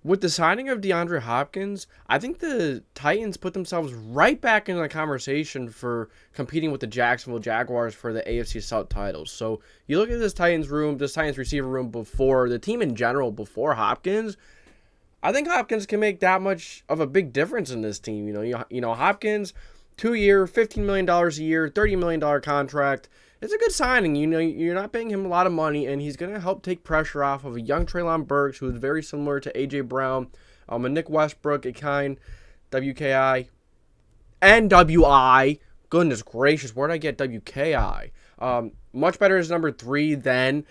with the signing of DeAndre Hopkins, I think the Titans put themselves right back in the conversation for competing with the Jacksonville Jaguars for the AFC South titles. So you look at this Titans receiver room before the team in general before Hopkins. I think Hopkins can make that much of a big difference in this team. Hopkins, 2-year, $15 million a year, $30 million contract. It's a good signing. You're not paying him a lot of money, and he's going to help take pressure off of a young Treylon Burks, who is very similar to A.J. Brown, a Nick Westbrook, a kind WKI, and WI. Goodness gracious, where did I get WKI? Much better as number 3 than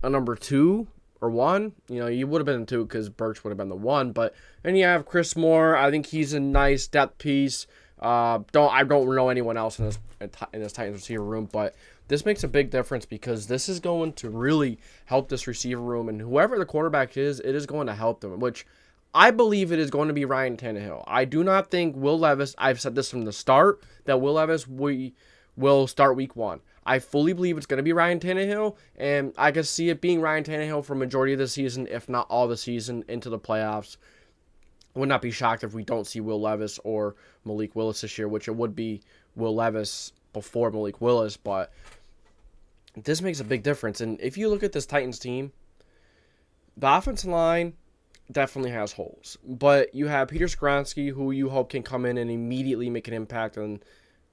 a number 2 or 1. You would have been 2 because Burks would have been the 1. But then you have Chris Moore. I think he's a nice depth piece. I don't know anyone else in this Titans receiver room, but this makes a big difference because this is going to really help this receiver room, and whoever the quarterback is, it is going to help them, which I believe it is going to be Ryan Tannehill. I do not think Will Levis, I've said this from the start, that Will Levis will start week 1. I fully believe it's going to be Ryan Tannehill, and I can see it being Ryan Tannehill for majority of the season, if not all the season, into the playoffs. Would not be shocked if we don't see Will Levis or Malik Willis this year, which it would be Will Levis before Malik Willis, but this makes a big difference. And if you look at this Titans team, the offensive line definitely has holes, but you have Peter Skoronski, who you hope can come in and immediately make an impact on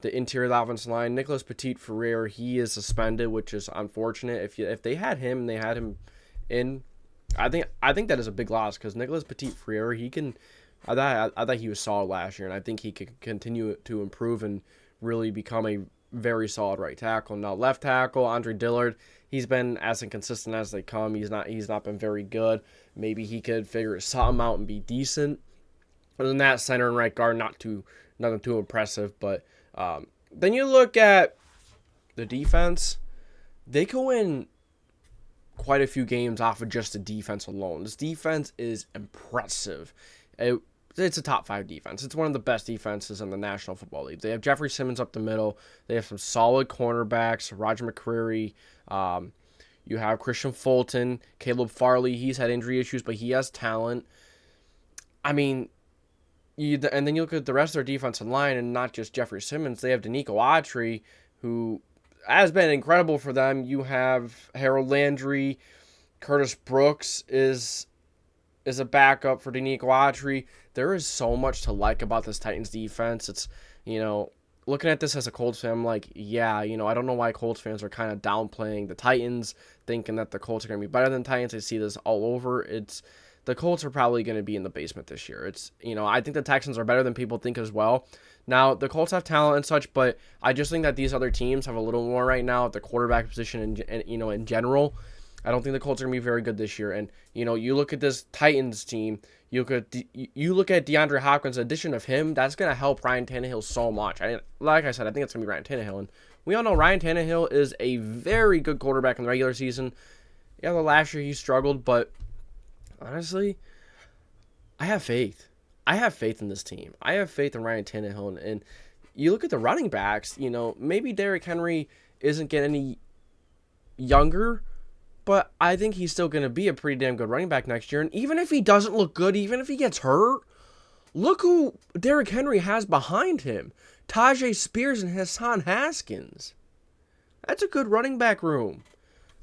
the interior of the offensive line. Nicholas Petit-Frere, he is suspended, which is unfortunate. If they had him and they had him in, I think that is a big loss because Nicholas Petit-Frere, I thought he was solid last year, and I think he could continue to improve and really become a very solid right tackle. Now left tackle, Andre Dillard, he's been as inconsistent as they come. He's not been very good. Maybe he could figure something out and be decent. Other than that, center and right guard, nothing too impressive. But then you look at the defense, they could win quite a few games off of just the defense alone. This defense is impressive. It's a top 5 defense. It's one of the best defenses in the National Football League. They have Jeffrey Simmons up the middle. They have some solid cornerbacks. Roger McCreary. You have Christian Fulton. Caleb Farley. He's had injury issues, but he has talent. I mean, and then you look at the rest of their defensive line, and not just Jeffrey Simmons. They have Danico Autry, who has been incredible for them. You have Harold Landry. Curtis Brooks is a backup for Danico Autry. There is so much to like about this Titans defense. It's, looking at this as a Colts fan, I'm like, yeah, I don't know why Colts fans are kind of downplaying the Titans, thinking that the Colts are going to be better than the Titans. I see this all over. The Colts are probably going to be in the basement this year. I think the Texans are better than people think as well. Now, the Colts have talent and such, but I just think that these other teams have a little more right now at the quarterback position and in general. I don't think the Colts are going to be very good this year. And, you look at this Titans team, you look at DeAndre Hopkins, addition of him, that's going to help Ryan Tannehill so much. Like I said, I think it's going to be Ryan Tannehill. And we all know Ryan Tannehill is a very good quarterback in the regular season. Yeah, the last year he struggled, but honestly, I have faith. I have faith in this team. I have faith in Ryan Tannehill. And you look at the running backs, maybe Derrick Henry isn't getting any younger, but I think he's still going to be a pretty damn good running back next year. And even if he doesn't look good, even if he gets hurt, look who Derrick Henry has behind him. Tajay Spears and Hassan Haskins. That's a good running back room.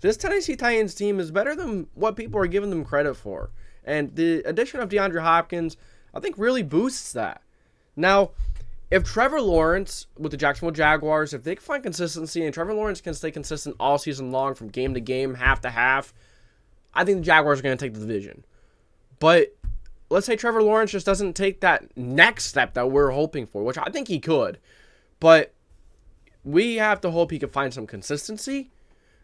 This Tennessee Titans team is better than what people are giving them credit for. And the addition of DeAndre Hopkins, I think, really boosts that. Now, if Trevor Lawrence with the Jacksonville Jaguars, if they can find consistency and Trevor Lawrence can stay consistent all season long from game to game, half to half, I think the Jaguars are going to take the division. But let's say Trevor Lawrence just doesn't take that next step that we're hoping for, which I think he could. But we have to hope he can find some consistency.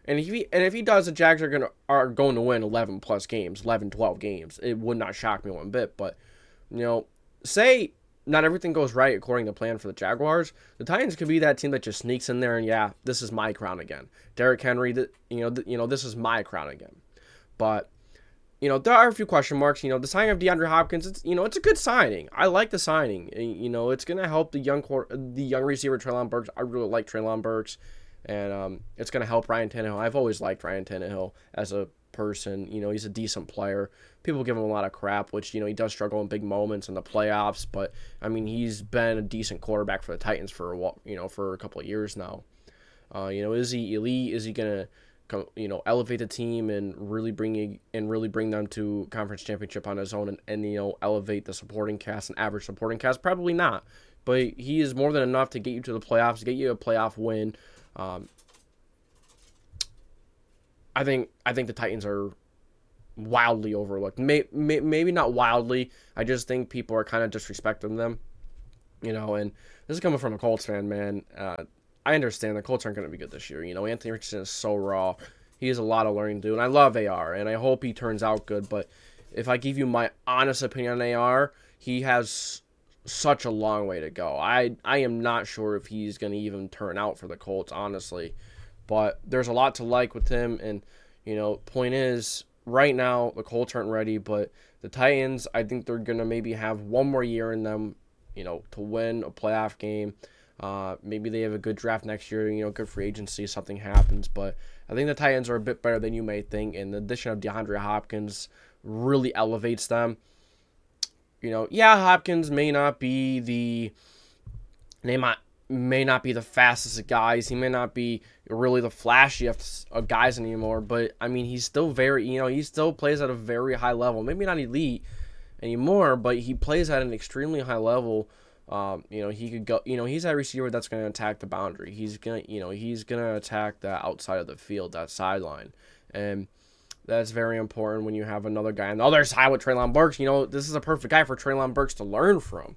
And if he does, the Jags are going to win 11 plus games, 11, 12 games. It would not shock me one bit. But, say not everything goes right according to plan for the Jaguars, the Titans could be that team that just sneaks in there and, yeah, this is my crown again. Derrick Henry, this is my crown again. But, there are a few question marks. The signing of DeAndre Hopkins, it's a good signing. I like the signing. It's going to help the young receiver Treylon Burks. I really like Treylon Burks. And it's going to help Ryan Tannehill. I've always liked Ryan Tannehill as a person. You know, he's a decent player. People give him a lot of crap, which, you know, he does struggle in big moments in the playoffs. But, I mean, he's been a decent quarterback for the Titans for for a couple of years now. You know, is he elite? Is he going to, you know, elevate the team and really bring them to conference championship on his own and you know, elevate the supporting cast, an average supporting cast? Probably not. But he is more than enough to get you to the playoffs, get you a playoff win. I think the Titans are wildly overlooked. Maybe not wildly. I just think people are kind of disrespecting them. You know, and this is coming from a Colts fan, man. I understand the Colts aren't going to be good this year. You know, Anthony Richardson is so raw. He has a lot of learning to do, and I love AR, and I hope he turns out good. But if I give you my honest opinion on AR, he has such a long way to go. I am not sure if he's going to even turn out for the Colts, honestly. But there's a lot to like with him, and, you know, point is, right now, the Colts aren't ready, but the Titans, I think they're going to maybe have one more year in them, you know, to win a playoff game. Maybe they have a good draft next year, you know, good free agency, something happens. But I think the Titans are a bit better than you may think, and the addition of DeAndre Hopkins really elevates them. You know, yeah, Hopkins may not be the fastest of guys. He may not be really the flashiest of guys anymore, but I mean, he's still he still plays at a very high level. Maybe not elite anymore, but he plays at an extremely high level. You know, he could go, you know, he's that receiver that's going to attack the boundary. He's going to attack the outside of the field, that sideline. And that's very important when you have another guy on the other side with Treylon Burks. You know, this is a perfect guy for Treylon Burks to learn from.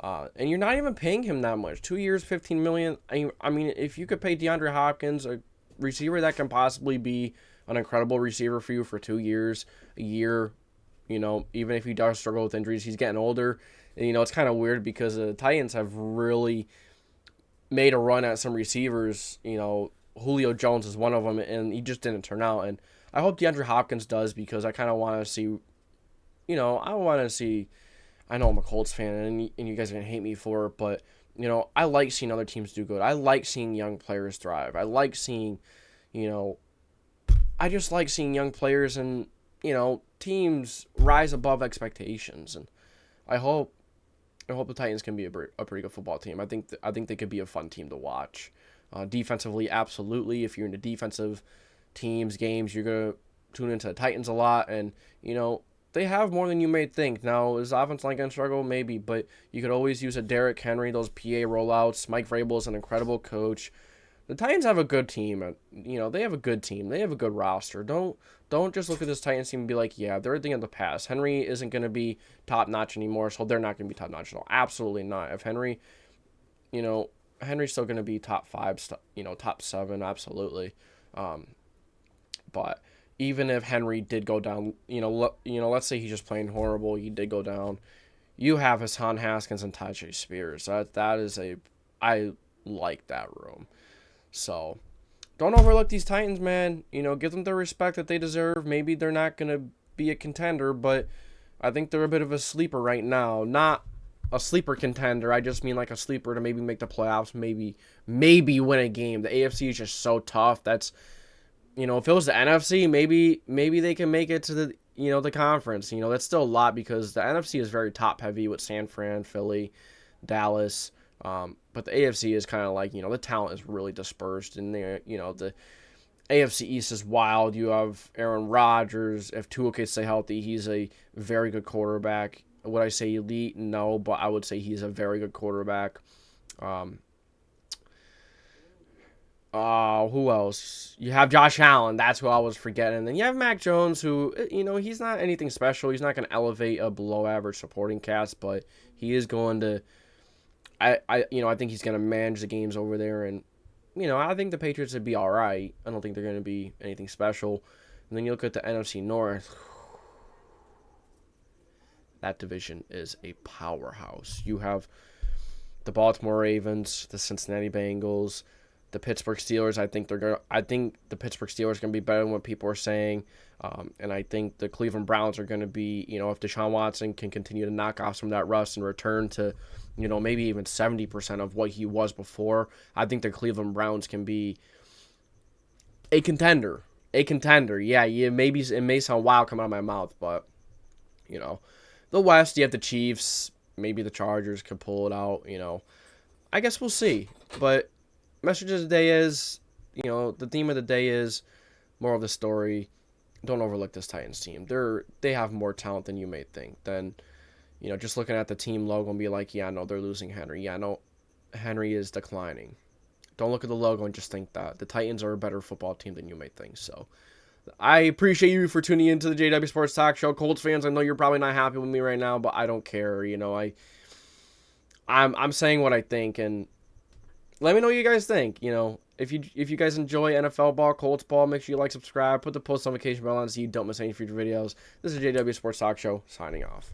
And you're not even paying him that much. 2 years, $15 million. I mean, if you could pay DeAndre Hopkins, a receiver that can possibly be an incredible receiver for you for 2 years, a year, you know, even if he does struggle with injuries, he's getting older. And, you know, it's kind of weird because the Titans have really made a run at some receivers. You know, Julio Jones is one of them, and he just didn't turn out. And I hope DeAndre Hopkins does, because I kind of want to see, you know, I know I'm a Colts fan, and you guys are going to hate me for it, but, you know, I like seeing other teams do good. I like seeing young players thrive. I like seeing, you know, I just like seeing young players and, you know, teams rise above expectations. And I hope the Titans can be a pretty good football team. I think they could be a fun team to watch. Defensively, absolutely. If you're into defensive games, you're going to tune into the Titans a lot, and, you know, they have more than you may think. Now, is the offense line going to struggle? Maybe, but you could always use a Derrick Henry, those PA rollouts. Mike Vrabel is an incredible coach. The Titans have a good team. You know, they have a good team. They have a good roster. Don't just look at this Titans team and be like, yeah, they're a thing of the past. Henry isn't going to be top-notch anymore, so they're not going to be top-notch at all. Absolutely not. If Henry, you know, Henry's still going to be top 5, you know, top 7, absolutely. But even if Henry did go down, let's say he's just playing horrible, he did go down, you have Hassan Haskins and Tajay Spears. I like that room. So don't overlook these Titans, man. You know, give them the respect that they deserve. Maybe they're not going to be a contender, but I think they're a bit of a sleeper right now. Not a sleeper contender. I just mean like a sleeper to maybe make the playoffs, maybe win a game. The AFC is just so tough. That's, you know, if it was the NFC, maybe they can make it to the, you know, the conference. You know, that's still a lot because the NFC is very top heavy with San Fran, Philly, Dallas. But the AFC is kind of like, you know, the talent is really dispersed in there. You know, the AFC East is wild. You have Aaron Rodgers. If Tua can stay healthy, he's a very good quarterback. Would I say elite? No, but I would say he's a very good quarterback. Who else? You have Josh Allen. That's who I was forgetting. And then you have Mac Jones, who, you know, he's not anything special. He's not going to elevate a below-average supporting cast, but he is going to, I think he's going to manage the games over there. And, you know, I think the Patriots would be all right. I don't think they're going to be anything special. And then you look at the NFC North. That division is a powerhouse. You have the Baltimore Ravens, the Cincinnati Bengals, the Pittsburgh Steelers. I think the Pittsburgh Steelers are going to be better than what people are saying. And I think the Cleveland Browns are going to be, you know, if Deshaun Watson can continue to knock off some of that rust and return to, you know, maybe even 70% of what he was before, I think the Cleveland Browns can be a contender. A contender. Yeah, maybe it may sound wild coming out of my mouth, but, you know. The West, you have the Chiefs. Maybe the Chargers could pull it out, you know. I guess we'll see. But message of the day is, you know, the theme of the day is more of the story. Don't overlook this Titans team. They have more talent than you may think. Than, you know, just looking at the team logo and be like, yeah, no, they're losing Henry. Yeah, no, Henry is declining. Don't look at the logo and just think that. The Titans are a better football team than you may think. So I appreciate you for tuning into the JDW Sports Talk Show. Colts fans, I know you're probably not happy with me right now, but I don't care. You know, I'm saying what I think, and let me know what you guys think. You know, if you guys enjoy NFL ball, Colts ball, make sure you like, subscribe, put the post notification bell on so you don't miss any future videos. This is JDW Sports Talk Show, signing off.